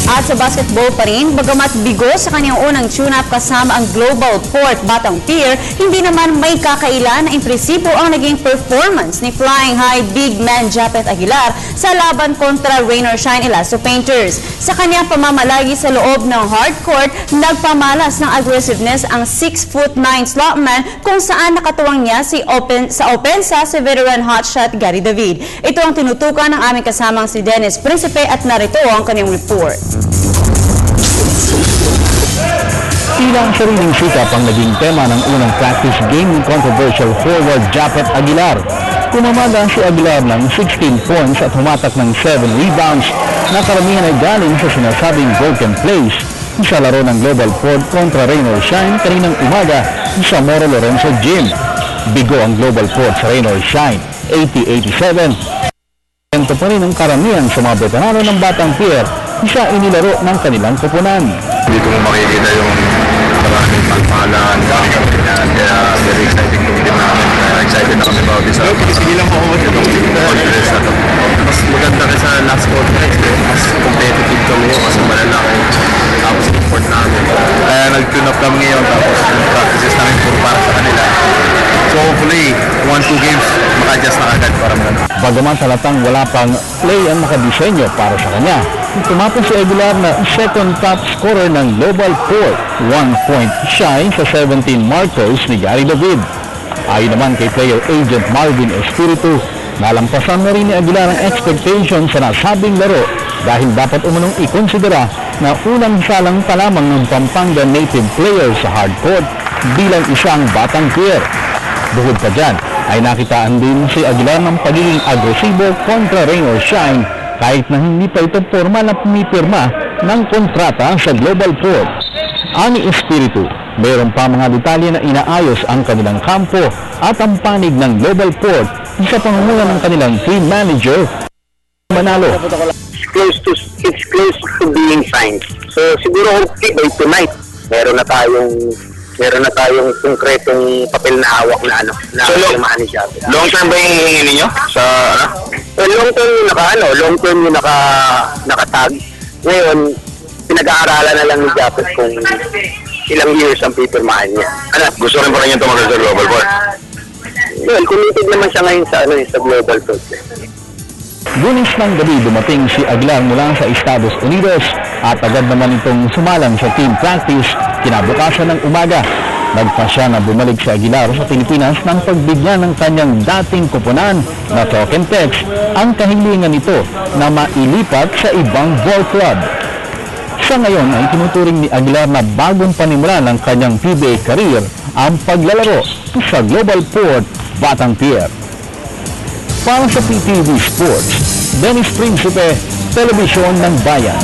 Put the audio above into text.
At sa basketball pa rin, bagamat bigo sa kanyang unang tune-up kasama ang Global Port Batang Pier, hindi naman may kakailan na impresibo ang naging performance ni Flying High big man Japeth Aguilar sa laban kontra Rain or Shine Elasto Painters. Sa kanyang pamamalagi sa loob ng hardcourt, nagpamalas ng aggressiveness ang 6'9" slotman kung saan nakatuwang niya sa opensa si veteran hotshot Gary David. Ito ang tinutukan ng aming kasamang si Dennis Principe at narito ang kanyang report. Tila ang sariling sikap ang naging tema ng unang practice game ng controversial forward Japeth Aguilar. Kumamaga si Aguilar ng 16 points at humatak ng 7 rebounds na karamihan ay galing sa sinasabing broken plays sa laro ng Global Port kontra Rain or Shine kaninang umaga sa Moro Lorenzo Gym. Bigo ang Global Port sa Rain or Shine, 80-87. Ito pa rin ang karamihan sa mga veterano ng Batang Pier sa inilaro ng kanilang koponan. Dito mo makikita yung maraming palpalan, kaya very exciting itong team namin. Excited na kami about this. Sige lang po ako confidence na ito. Mas maganda kaysa last conference. Mas competitive kami yun, mas malalaki. Tapos support namin. Kaya nag-tune up kami ngayon, tapos practices namin puro para sa kanila. So hopefully, 1-2 games, maka-adjust na agad para mga. Bagaman halatang wala pang play ang nakadisenyo para sa kanya, tumapos si Aguilar na second top scorer ng Global Port, 1 point shy sa 17 markers ni Gary David. Ayon naman kay player agent Marvin Espiritu, nalampasan na rin ni Aguilar ang expectation sa nasabing laro dahil dapat umunong ikonsidera na unang salang pa lamang ng Pampanga native player sa hardcourt bilang isang Batang Pier. Bukod pa dyan, ay nakitaan din si Aguilar ng pagiging agresibo kontra Rain or Shine kahit na hindi pa ito formal na pumipirma ng kontrata sa Global Port. Ani Espiritu, mayroon pa mga detalye na inaayos ang kanilang kampo at ang panig ng Global Port sa pangunguna ng kanilang team manager, Manalo. It's close to being signed. So siguro hopefully by tonight, meron na tayong konkretong papel na hawak na So, firmahan ni Japeth. Long term ba yung hihingi ninyo? Sa ano? So, long term yung nakatag. Ngayon, pinag-aaralan na lang ni Japeth kung ilang years ang pipirmahan niya. Gusto rin pa rin yung tumagal sa Global Port? Well, committed naman siya ngayon sa Global Port. Lunes ng gabi dumating si Aguilar mula sa Estados Unidos at agad naman itong sumalang sa team practice kinabukasan ng umaga. Nagpasya na bumalik si Aguilar sa Pilipinas nang pagbigyan ng kanyang dating koponan na Token Tex ang kahilingan nito na mailipat sa ibang ball club. Sa ngayon ay tinuturing ni Aguilar na bagong panimula ng kanyang PBA career ang paglalaro sa Global Port Batang Pier. Para sa PTV Sports, Dennis Principe, Telebisyon ng Bayan.